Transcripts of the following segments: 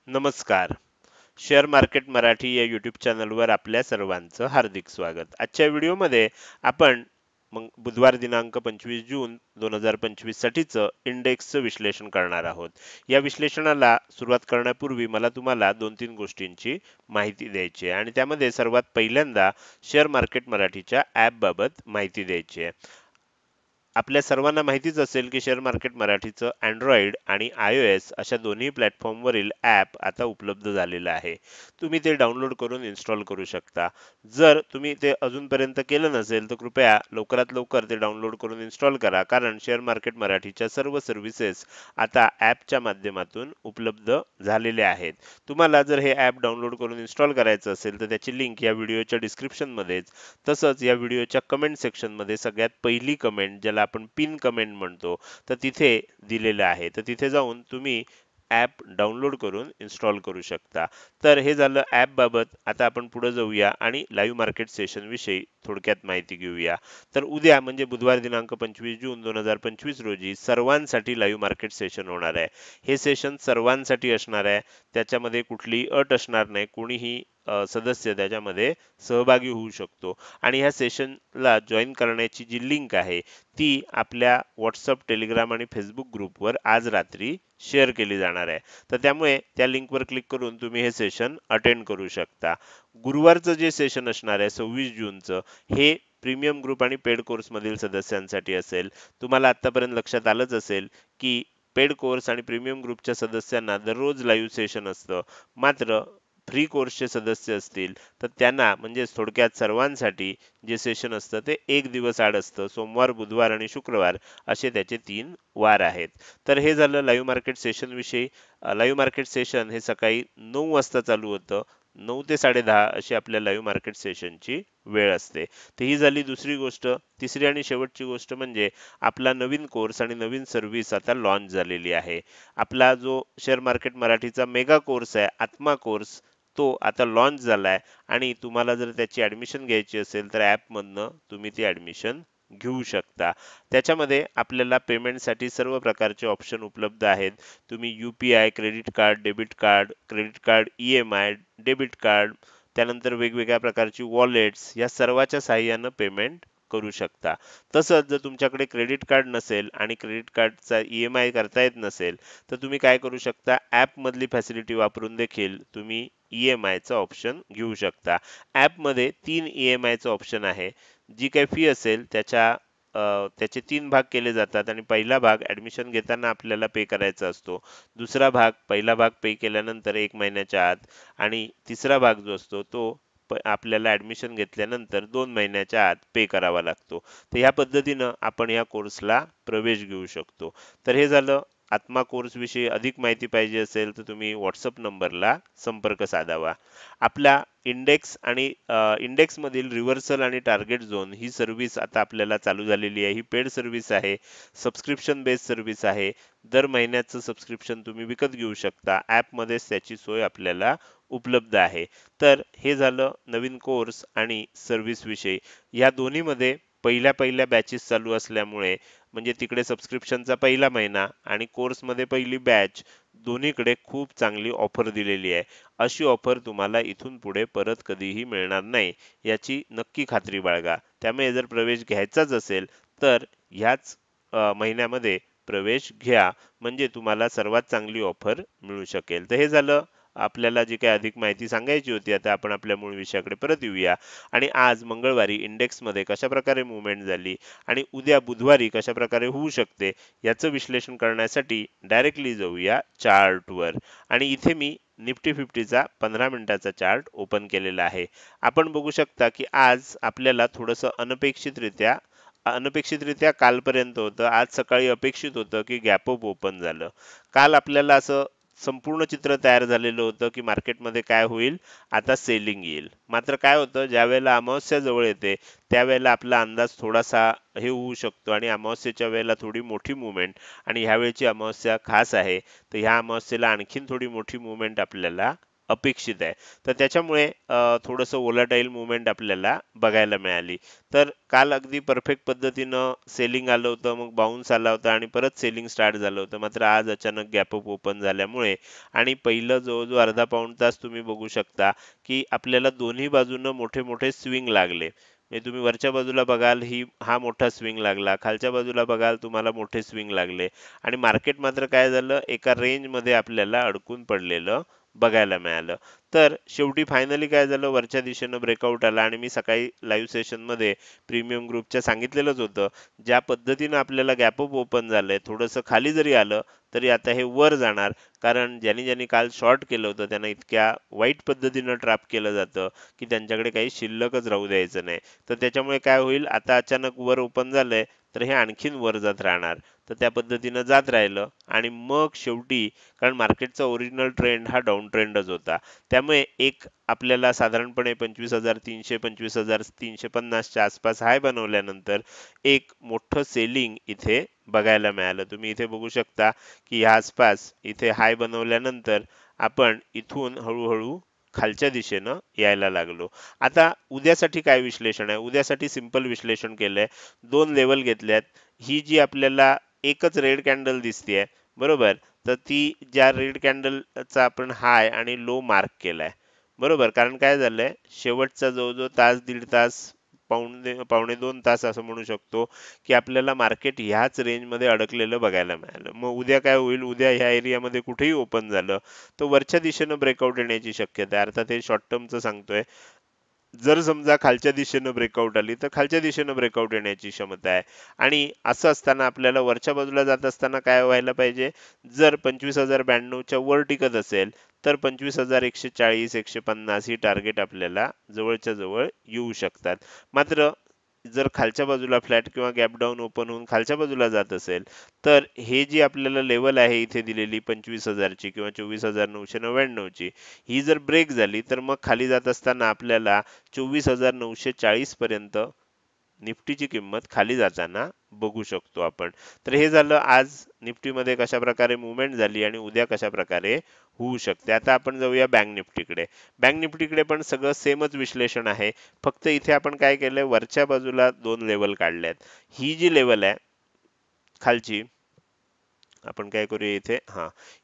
नमस्कार. Share market Marathi या YouTube चॅनलवर आपल्या सर्वांचं हार्दिक स्वागत. आजच्या व्हिडिओमध्ये आपण बुधवार दिनांक 25 जून 2025 साठीचं इंडेक्सचं विश्लेषण करणार आहोत. या विश्लेषणाला सुरुवात करण्यापूर्वी मला तुम्हाला 2-3 गोष्टींची माहिती द्यायची आहे आणि त्यामध्ये सर्वात पहिल्यांदा शेअर मार्केट मराठीच्या ॲप बाबत माहिती द्यायची आहे. आपल्या सर्वांना माहितीच असेल की शेअर मार्केट मराठीचं Android आणि iOS अशा दोन्ही प्लॅटफॉर्मवरील ॲप आता उपलब्ध झालेलं आहे. तुम्ही ते डाउनलोड करून इन्स्टॉल करू शकता. जर तुम्ही ते अजूनपर्यंत केलं नसेल तर कृपया लवकरात लवकर ते डाउनलोड करून इन्स्टॉल करा, कारण शेअर मार्केट मराठीच्या सर्व सर्व्हिसेस आता ॲपच्या माध्यमातून उपलब्ध झालेल्या आहेत. तुम्हाला जर हे ॲप डाउनलोड करून इन्स्टॉल करायचं असेल तर त्याची लिंक या व्हिडिओच्या डिस्क्रिप्शनमध्येच तसंच या व्हिडिओच्या कमेंट सेक्शनमध्ये सगळ्यात पहिली कमेंट ज्याला आपण पिन कमेंट म्हणतो तर तिथे दिलेलं आहे. तर तिथे जाऊन तुम्ही ॲप डाउनलोड करून इन्स्टॉल करू शकता. तर हे झालं ॲप बाबत. आता आपण पुढे जाऊया आणि लाईव्ह मार्केट सेशन विषयी थोडक्यात माहिती घेऊया. तर उद्या म्हणजे बुधवार दिनांक 25 जून 2025 रोजी सर्वांसाठी लाईव्ह मार्केट सेशन होणार आहे. हे सेशन सर्वांसाठी असणार आहे. त्याच्यामध्ये कुठलीही अट असणार नाही. कोणीही सदस्य त्याच्यामध्ये सहभागी होऊ शकतो आणि ह्या सेशनला जॉईन करण्याची जी लिंक आहे ती आपल्या व्हॉट्सअप, टेलिग्राम आणि फेसबुक ग्रुपवर आज रात्री शेअर केली जाणार आहे. तर त्यामुळे त्या लिंकवर क्लिक करून तुम्ही हे सेशन अटेंड करू शकता. गुरुवारचं जे सेशन असणार आहे 26 जूनचं, हे प्रीमियम ग्रुप आणि पेड कोर्समधील सदस्यांसाठी असेल. तुम्हाला आतापर्यंत लक्षात आलंच असेल की पेड कोर्स आणि प्रीमियम ग्रुपच्या सदस्यांना दररोज लाईव्ह सेशन असतं. मात्र फ्री कोर्सचे सदस्य असतील तर त्यांना म्हणजे थोडक्यात सर्वांसाठी जे सेशन असतं ते एक दिवस आड असतं. सोमवार, बुधवार आणि शुक्रवार असे त्याचे 3 वार आहेत. तर हे झालं लाईव्ह मार्केट सेशन विषयी. लाईव्ह मार्केट सेशन हे सकाळी 9 वाजता चालू होतं. 9 ते 10:30 अशी आपल्या लाईव्ह मार्केट सेशनची वेळ असते. तर ही झाली दुसरी गोष्ट. तिसरी आणि शेवटची गोष्ट म्हणजे आपला नवीन कोर्स आणि नवीन सर्व्हिस आता लॉन्च झालेली आहे. आपला जो शेअर मार्केट मराठीचा मेगा कोर्स आहे, आत्मा कोर्स, तो आता लॉन्च झालाय आणि तुम्हाला जर त्याची ॲडमिशन घ्यायची असेल तर ॲपमधनं तुम्ही ती ॲडमिशन घेऊ शकता. त्याच्यामध्ये आपल्याला पेमेंटसाठी सर्व प्रकारचे ऑप्शन उपलब्ध आहेत. तुम्ही UPI, credit card, credit card EMI, debit card, त्यानंतर वेगवेगळ्या प्रकारची वॉलेट्स या सर्वाच्या साहाय्यानं पेमेंट करू शकता. तसंच जर तुमच्याकडे क्रेडिट कार्ड नसेल आणि क्रेडिट कार्डचा EMI करता येत नसेल तर तुम्ही काय करू शकता, ॲपमधली फॅसिलिटी वापरून देखील तुम्ही EMIचा ऑप्शन घेऊ शकता. ॲपमध्ये 3 EMIचा ऑप्शन आहे. जी काही फी असेल त्याचे 3 भाग केले जातात आणि पहिला भाग ॲडमिशन घेताना आपल्याला पे करायचा असतो. पहिला भाग पे केल्यानंतर 1 महिन्याच्या आत आणि तिसरा भाग जो असतो तो आपल्याला ॲडमिशन घेतल्यानंतर 2 महिन्याच्या आत पे करावा लागतो. तर ह्या पद्धतीनं आपण या कोर्सला प्रवेश घेऊ शकतो. तर हे झालं आत्मा कोर्स विषयी. अधिक माहिती पाहिजे असेल तर तुम्ही व्हॉट्सअप नंबरला संपर्क साधावा. आपल्या इंडेक्समधील रिव्हर्सल आणि टार्गेट झोन ही सर्व्हिस आता आपल्याला चालू झालेली आहे. ही पेड सर्व्हिस आहे, सबस्क्रिप्शन बेस्ड सर्व्हिस आहे. दर महिन्याचं सबस्क्रिप्शन तुम्ही विकत घेऊ शकता. ॲपमध्येच त्याची सोय आपल्याला उपलब्ध आहे. तर हे झालं नवीन कोर्स आणि सर्व्हिस विषयी. या दोन्हीमध्ये पहिल्या पहिल्या बॅचेस चालू असल्यामुळे म्हणजे तिकडे सबस्क्रिप्शनचा पहिला महिना आणि कोर्समध्ये पहिली बॅच, दोन्हीकडे खूप चांगली ऑफर दिलेली आहे. अशी ऑफर तुम्हाला इथून पुढे परत कधीही मिळणार नाही, याची नक्की खात्री बाळगा. त्यामुळे जर प्रवेश घ्यायचाच असेल तर ह्याच महिन्यामध्ये प्रवेश घ्या, म्हणजे तुम्हाला सर्वात चांगली ऑफर मिळू शकेल. तर हे झालं आपल्याला जी काही अधिक माहिती सांगायची होती. आता आपण आपल्या मूळ विषयाकडे परत येऊया आणि आज मंगळवारी इंडेक्समध्ये कशाप्रकारे मूव्हमेंट झाली आणि उद्या बुधवारी कशाप्रकारे होऊ शकते याचं विश्लेषण करण्यासाठी डायरेक्टली जाऊया चार्टवर. आणि इथे मी निफ्टी 50चा 15 मिनिटाचा चार्ट ओपन केलेला आहे. आपण बघू शकता की आज आपल्याला थोडंसं अनपेक्षितरित्या कालपर्यंत होतं. आज सकाळी अपेक्षित होतं की गॅप अप ओपन झालं. काल आपल्याला असं संपूर्ण चित्र तयार झालेलं होतं की मार्केटमध्ये काय होईल, आता सेलिंग येईल. मात्र काय होतं, ज्यावेळेला अमावस्या जवळ येते त्यावेळेला आपला अंदाज थोडासा हे होऊ शकतो आणि अमावस्येच्या वेळेला थोडी मोठी मूव्हमेंट, आणि ह्यावेळची अमावस्या खास आहे तर ह्या अमावस्येला आणखीन थोडी मोठी मूव्हमेंट आपल्याला अपेक्षित आहे. तर त्याच्यामुळे थोडंसं व्होलाटाईल मुवमेंट आपल्याला बघायला मिळाली. तर काल अगदी परफेक्ट पद्धतीनं सेलिंग आलं होतं, मग बाउन्स आला होता आणि परत सेलिंग स्टार्ट झालं होतं. मात्र आज अचानक गॅप अप ओपन झाल्यामुळे आणि पहिलं जवळजवळ अर्धा पाऊण तास तुम्ही बघू शकता की आपल्याला दोन्ही बाजूनं मोठे मोठे स्विंग लागले. म्हणजे तुम्ही वरच्या बाजूला बघाल हा मोठा स्विंग लागला, खालच्या बाजूला बघाल तुम्हाला मोठे स्विंग लागले आणि मार्केट मात्र काय झालं, एका रेंजमध्ये आपल्याला अडकून पडलेलं बघायला मिळालं. तर शेवटी फायनली काय झालं, वरच्या दिशेनं ब्रेकआउट आला आणि मी सकाळी लाईव्ह सेशनमध्ये प्रीमियम ग्रुपच्या सांगितलेलंच होतं, ज्या पद्धतीनं आपल्याला गॅप अप ओपन झालंय, थोडंसं खाली जरी आलं तरी आता हे वर जाणार. कारण ज्यांनी ज्यांनी काल शॉर्ट केलं होतं त्यांना इतक्या वाईट पद्धतीनं ट्रॅप केलं जातं की त्यांच्याकडे काही शिल्लकच राहू द्यायचं नाही. तर त्याच्यामुळे काय होईल, आता अचानक वर ओपन झालंय तर हे आणखीन वर जात राहणार. तर त्या पद्धतीनं जात राहिलं आणि मग शेवटी, कारण मार्केटचा ओरिजिनल ट्रेंड हा डाऊन ट्रेंडच होता, त्यामुळे एक आपल्याला साधारणपणे 25,300 25,350च्या आसपास हाय बनवल्यानंतर एक मोठं सेलिंग इथे बघायला मिळालं. तुम्ही इथे बघू शकता की ह्या आसपास इथे हाय बनवल्यानंतर आपण इथून हळूहळू खालच्या दिशेनं यायला लागलो. आता उद्यासाठी काय विश्लेषण आहे, उद्यासाठी सिंपल विश्लेषण केलंय. दोन लेवल घेतल्यात. ही जी आपल्याला एकच रेड कॅन्डल दिसतेय, बरोबर, तर ती ज्या रेड कॅन्डलचा आपण हाय आणि लो मार्क केलाय, बरोबर. कारण काय झालंय, शेवटचा जवळजवळ तास दीड तास, पावणे पावणे 2 तास असं म्हणू शकतो की आपल्याला मार्केट ह्याच रेंजमध्ये अडकलेलं बघायला मिळालं. मग उद्या काय होईल, उद्या ह्या एरियामध्ये कुठेही ओपन झालं तर वरच्या दिशेनं ब्रेकआउट येण्याची शक्यता आहे. अर्थात हे शॉर्ट टर्मचं सांगतोय. जर समजा खालच्या दिशेनं ब्रेकआउट आली तर खालच्या दिशेनं ब्रेकआउट येण्याची क्षमता आहे. आणि असं असताना आपल्याला वरच्या बाजूला जात असताना काय व्हायला पाहिजे, जर 25,092च्या वर टिकत असेल तर 25,140 150 ही टार्गेट आपल्याला जवळच्या जवळ येऊ शकतात. मात्र जर खालच्या बाजूला फ्लॅट किंवा गॅप डाऊन ओपन होऊन खालच्या बाजूला जात असेल तर हे जी आपल्याला लेवल आहे इथे दिलेली 25,000ची किंवा 24,999ची, ही जर ब्रेक झाली तर मग खाली जात असताना आपल्याला 24,940 पर्यंत निफ्टीची किंमत खाली जाताना बघू शकतो आपण. तर हे झालं आज निफ्टीमध्ये कशा प्रकारे मुवमेंट झाली आणि उद्या कशा प्रकारे होऊ शकते. आता आपण जाऊया बँक निफ्टीकडे. बँक निफ्टीकडे पण सगळं सेमच विश्लेषण आहे. फक्त इथे आपण काय केलंय, वरच्या बाजूला दोन लेवल काढल्यात. ही जी लेवल आहे खालची, आपण काय करूया इथे,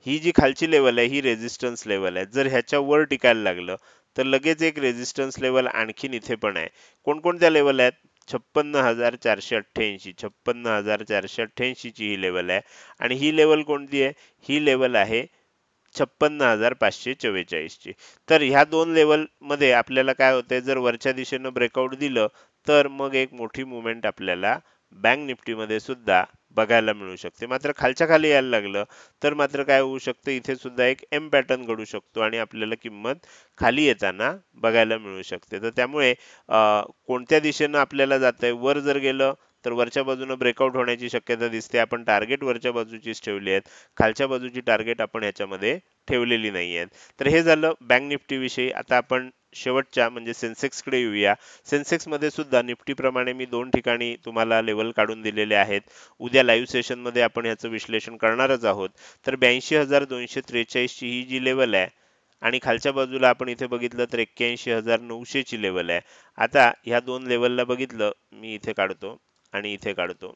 ही जी खालची लेवल आहे ही रेझिस्टन्स लेवल आहे. जर ह्याच्या वर टिकायला लागलं तर लगेच एक रेझिस्टन्स लेवल आणखीन इथे पण आहे. कोणकोणत्या लेवल आहेत, 56,488, 56,488 ची ही लेवल आहे. आणि ही लेवल कोणती आहे, ही लेवल आहे 56,544 ची. तर ह्या दोन लेवल मध्ये आपल्याला काय होतंय, जर वरच्या दिशेनं ब्रेकआउट दिलं तर मग एक मोठी मुवमेंट आपल्याला बँक निफ्टीमध्ये सुद्धा बघायला मिळू शकते. मात्र खालच्या खाली यायला लागलं तर मात्र काय होऊ शकतं, इथे सुद्धा एक एम पॅटर्न घडू शकतो आणि आपल्याला किंमत खाली येताना बघायला मिळू शकते. तर त्यामुळे कोणत्या दिशेनं आपल्याला जातंय, वर जर गेलं तर वरच्या बाजूनं ब्रेकआउट होण्याची शक्यता दिसते. आपण टार्गेट वरच्या बाजूचीच ठेवली आहेत, खालच्या बाजूची टार्गेट आपण ह्याच्यामध्ये ठेवलेली नाही आहेत. तर हे झालं बँक निफ्टी विषयी. आता आपण शेवटच्या म्हणजे सेन्सेक्सकडे येऊया. सेन्सेक्समध्ये सुद्धा निफ्टीप्रमाणे मी दोन ठिकाणी तुम्हाला लेवल काढून दिलेले आहेत. उद्या लाईव्ह सेशनमध्ये आपण ह्याचं विश्लेषण करणारच आहोत. तर 82,243 ची ही जी लेवल आहे आणि खालच्या बाजूला आपण इथे बघितलं तर 81,900 ची लेवल आहे. आता ह्या दोन लेवलला बघितलं, मी इथे काढतो आणि इथे काढतो,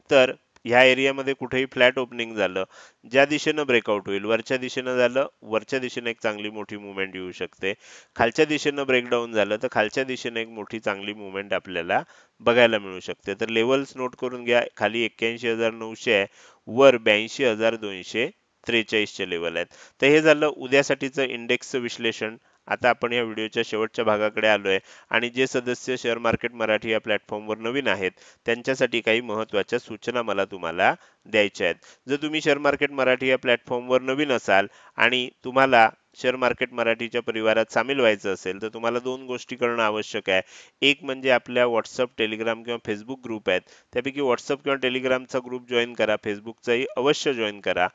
तर ह्या एरियामध्ये कुठेही फ्लॅट ओपनिंग झालं, ज्या दिशेनं ब्रेकआउट होईल, वरच्या दिशेनं झालं, वरच्या दिशेनं एक चांगली मोठी मुवमेंट येऊ शकते. खालच्या दिशेनं ब्रेकडाऊन झालं तर खालच्या दिशेनं एक मोठी चांगली मुवमेंट आपल्याला बघायला मिळू शकते. तर लेवल्स नोट करून घ्या. खाली 81,900 आहे, वर 82,243 चे लेवल आहेत. तर हे झालं उद्यासाठीचं इंडेक्सचं विश्लेषण. आता आपण या व्हिडिओच्या शेवटच्या भागाकडे आलोय आणि जे सदस्य शेअर मार्केट मराठी या प्लॅटफॉर्मवर नवीन आहेत त्यांच्यासाठी काही महत्त्वाच्या सूचना मला तुम्हाला द्यायच्या आहेत. जर तुम्ही शेअर मार्केट मराठी या प्लॅटफॉर्मवर नवीन असाल आणि तुम्हाला शेअर मार्केट मराठीच्या परिवारात सामील व्हायचं असेल तर तुम्हाला दोन गोष्टी करणं आवश्यक आहे. एक म्हणजे आपल्या व्हॉट्सअप, टेलिग्राम किंवा फेसबुक ग्रुप आहेत, त्यापैकी व्हॉट्सअप किंवा टेलिग्रामचा ग्रुप जॉईन करा, फेसबुकचाही अवश्य जॉईन करा.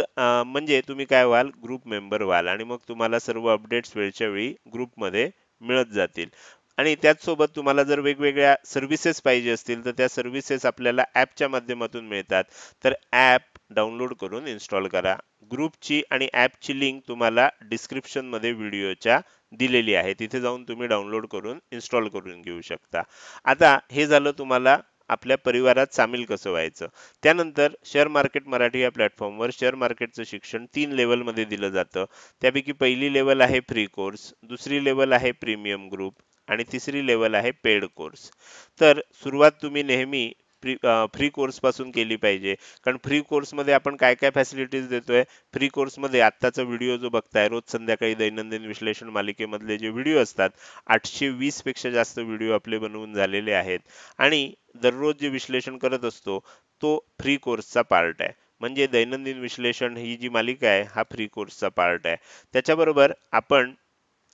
म्हणजे तुम्ही काय व्हाल, ग्रुप मेंबर व्हाल आणि मग तुम्हाला सर्व अपडेट्स वेळच्या वेळी ग्रुपमध्ये मिळत जातील. आणि त्याचसोबत तुम्हाला जर वेगवेगळ्या सर्व्हिसेस पाहिजे असतील तर त्या सर्व्हिसेस आपल्याला ॲपच्या माध्यमातून मिळतात. तर ॲप डाउनलोड करून इन्स्टॉल करा. ग्रुपची आणि ॲपची लिंक तुम्हाला डिस्क्रिप्शनमध्ये व्हिडिओच्या दिलेली आहे. तिथे जाऊन तुम्ही डाउनलोड करून इन्स्टॉल करून घेऊ शकता. आता हे झालं तुम्हाला आपल्या परिवारात सामील कसं व्हायचं. त्यानंतर शेअर मार्केट मराठी या प्लॅटफॉर्मवर शेअर मार्केटचं शिक्षण 3 लेव्हलमध्ये दिलं जातं. त्यापैकी पहिली लेव्हल आहे फ्री कोर्स, दुसरी लेव्हल आहे प्रीमियम ग्रुप आणि तिसरी लेव्हल आहे पेड कोर्स. तर सुरुवात तुम्ही नेहमी फ्री कोर्सपासून केली पाहिजे. कारण फ्री कोर्समध्ये आपण काय काय फॅसिलिटीज देतोय. फ्री कोर्समध्ये आत्ताचा व्हिडिओ जो बघताय, रोज संध्याकाळी दैनंदिन विश्लेषण मालिकेमधले जे व्हिडिओ असतात, 820 पेक्षा जास्त व्हिडिओ आपले बनवून झालेले आहेत आणि दररोज जे विश्लेषण करत असतो तो फ्री कोर्सचा पार्ट आहे. म्हणजे दैनंदिन विश्लेषण ही जी मालिका आहे हा फ्री कोर्सचा पार्ट आहे. त्याच्याबरोबर आपण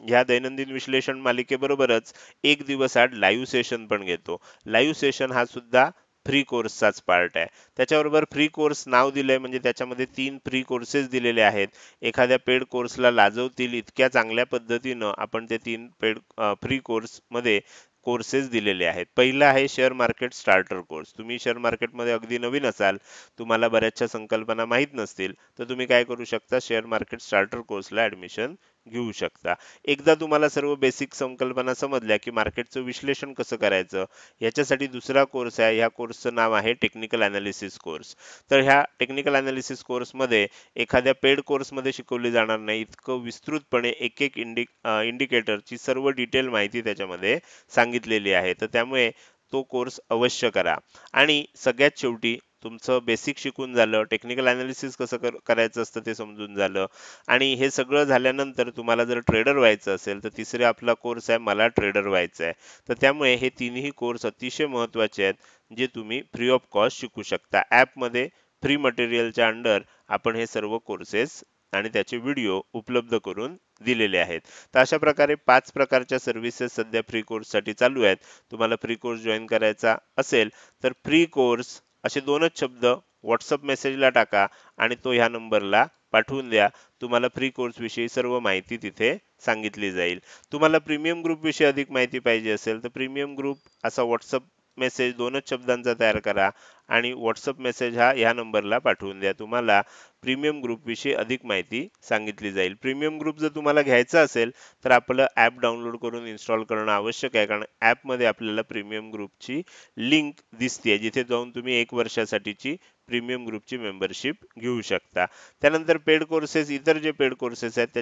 ह्या दैनंदिन विश्लेषण मालिकेबरोबरच एक दिवस आड लाईव्ह सेशन पण घेतो. लाईव्ह सेशन हा सुद्धा फ्री कोर्सचाच पार्ट आहे. त्याच्याबरोबर फ्री कोर्स नाव दिलंय म्हणजे त्याच्यामध्ये 3 फ्री कोर्सेस दिलेले आहेत. एखाद्या पेड कोर्सला लाजवतील इतक्या चांगल्या पद्धतीनं आपण ते 3 पेड फ्री कोर्समध्ये कोर्सेस दिलेले आहेत. पहिला आहे शेअर मार्केट स्टार्टर कोर्स. तुम्ही शेअर मार्केटमध्ये अगदी नवीन असाल, तुम्हाला बऱ्याचशा संकल्पना माहीत नसतील, तर तुम्ही काय करू शकता, शेअर मार्केट स्टार्टर कोर्सला ॲडमिशन घेऊ शकता. एकदा तुम्हाला सर्व बेसिक संकल्पना समजल्या की मार्केटचं विश्लेषण कसं करायचं, याच्यासाठी दुसरा कोर्स आहे. ह्या कोर्सचं नाव आहे टेक्निकल अनालिसिस कोर्स. तर ह्या टेक्निकल अनालिसिस कोर्समध्ये एखाद्या पेड कोर्समध्ये शिकवली जाणार नाही इतकं विस्तृतपणे एक एक इंडिकेटरची सर्व डिटेल माहिती त्याच्यामध्ये सांगितलेली आहे. तर त्यामुळे तो कोर्स अवश्य करा. आणि सगळ्यात शेवटी तुमचं बेसिक शिकून झालं, टेक्निकल अनालिसिस कसं करायचं असतं ते समजून झालं आणि हे सगळं झाल्यानंतर तुम्हाला जर ट्रेडर व्हायचं असेल तर तिसरे आपला कोर्स आहे मला ट्रेडर व्हायचं आहे. तर त्यामुळे हे तिन्ही कोर्स अतिशय महत्त्वाचे आहेत जे तुम्ही फ्री ऑफ कॉस्ट शिकू शकता. ॲपमध्ये फ्री मटेरियलच्या अंडर आपण हे सर्व कोर्सेस आणि त्याचे व्हिडिओ उपलब्ध करून दिलेले आहेत. तर अशा प्रकारे 5 प्रकारच्या सर्व्हिसेस सध्या फ्री कोर्ससाठी चालू आहेत. तुम्हाला फ्री कोर्स जॉईन करायचा असेल तर फ्री कोर्स असे 2च शब्द व्हॉट्सअप मेसेजला टाका आणि तो ह्या नंबरला पाठवून द्या. तुम्हाला फ्री कोर्स विषयी सर्व माहिती तिथे सांगितली जाईल. तुम्हाला प्रीमियम ग्रुप विषयी अधिक माहिती पाहिजे असेल तर प्रीमियम ग्रुप असा व्हॉट्सअप मेसेज 2च शब्दांचा तयार करा आणि व्हॉट्सअप मेसेज हा ह्या नंबरला पाठवून द्या. तुम्हाला प्रीमियम ग्रुप विषयी अधिक माहिती सांगितली जाईल. प्रीमियम ग्रुप जर तुम्हाला घ्यायचा असेल तर आपलं ॲप डाउनलोड करून इन्स्टॉल करणं आवश्यक आहे. कारण ॲपमध्ये आपल्याला प्रीमियम ग्रुपची लिंक दिसते जिथे जाऊन तुम्ही 1 वर्षासाठीची प्रीमियम ग्रुपची मेंबरशिप घेऊ शकता. त्यानंतर पेड कोर्सेस, इतर जे पेड कोर्सेस आहेत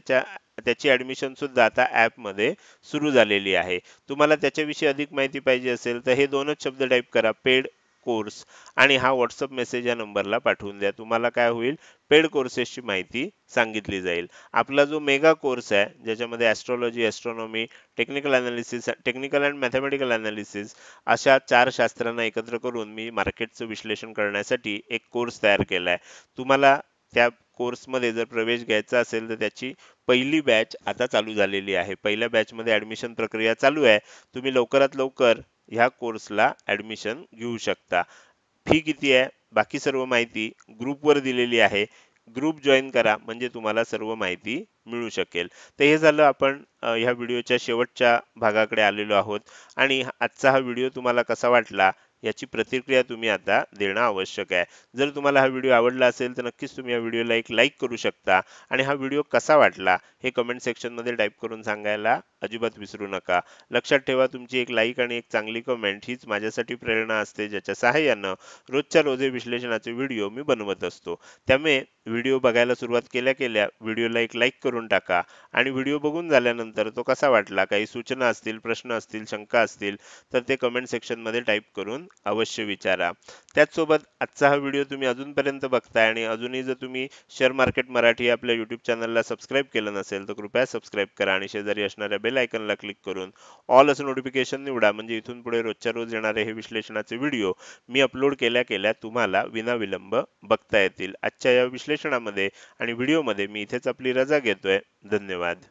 त्याची ॲडमिशन सुद्धा आता ॲपमध्ये सुरू झालेली आहे. तुम्हाला त्याच्याविषयी अधिक माहिती पाहिजे असेल तर हे 2च शब्द टाईप करा, पेड कोर्स, आणि हा व्हॉट्सअप मेसेज या नंबरला पाठवून द्या. तुम्हाला काय होईल, पेड कोर्सेसची माहिती सांगितली जाईल. आपला जो मेगा कोर्स आहे ज्याच्यामध्ये astrology, astronomy, technical analysis, technical and mathematical analysis अशा 4 शास्त्रांना एकत्र करून मी मार्केटचं विश्लेषण करण्यासाठी एक कोर्स तयार केला आहे. तुम्हाला त्या कोर्समध्ये जर प्रवेश घ्यायचा असेल तर त्याची पहिली बॅच आता चालू झालेली आहे. पहिल्या बॅचमध्ये ॲडमिशन प्रक्रिया चालू आहे. तुम्ही लवकरात लवकर ह्या कोर्सला ॲडमिशन घेऊ शकता. फी किती आहे, बाकी सर्व माहिती ग्रुपवर दिलेली आहे. ग्रुप जॉईन करा म्हणजे तुम्हाला सर्व माहिती मिळू शकेल. तर हे झालं, आपण ह्या व्हिडिओच्या शेवटच्या भागाकडे आलेलो आहोत आणि आजचा हा व्हिडिओ तुम्हाला कसा वाटला याची प्रतिक्रिया तुम्ही आता देणं आवश्यक आहे. जर तुम्हाला हा व्हिडिओ आवडला असेल तर नक्कीच तुम्ही या व्हिडिओला एक लाईक करू शकता आणि हा व्हिडिओ कसा वाटला हे कमेंट सेक्शनमध्ये टाईप करून सांगायला अजिबात विसरू नका. लक्षात ठेवा, तुमची एक लाईक आणि एक चांगली कमेंट हीच माझ्यासाठी प्रेरणा असते, ज्याच्या सहाय्यानं रोजच्या रोज हे विश्लेषणाचे व्हिडिओ मी बनवत असतो. त्यामुळे व्हिडिओ बघायला सुरुवात केल्या केल्या व्हिडिओला एक लाईक करून टाका आणि व्हिडिओ बघून झाल्यानंतर तो कसा वाटला, काही सूचना असतील, प्रश्न असतील, शंका असतील तर ते कमेंट सेक्शनमध्ये टाईप करून अवश्य विचारा. त्याचसोबत आजचा हा व्हिडिओ तुम्ही अजूनपर्यंत बघताय आणि अजूनही जर तुम्ही शेअर मार्केट मराठी आपल्या यूट्यूब चॅनलला सबस्क्राईब केलं नसेल तर कृपया सबस्क्राईब करा आणि शेजारी असणाऱ्या बेल आयकनला क्लिक करून ऑल असं नोटिफिकेशन निवडा. म्हणजे इथून पुढे रोजच्या रोज येणारे हे विश्लेषणाचे व्हिडिओ मी अपलोड केल्या केल्या तुम्हाला विनाविलंब बघता येतील. आजच्या या विश्लेषणामध्ये आणि व्हिडिओमध्ये मी इथेच आपली रजा घेतोय. धन्यवाद.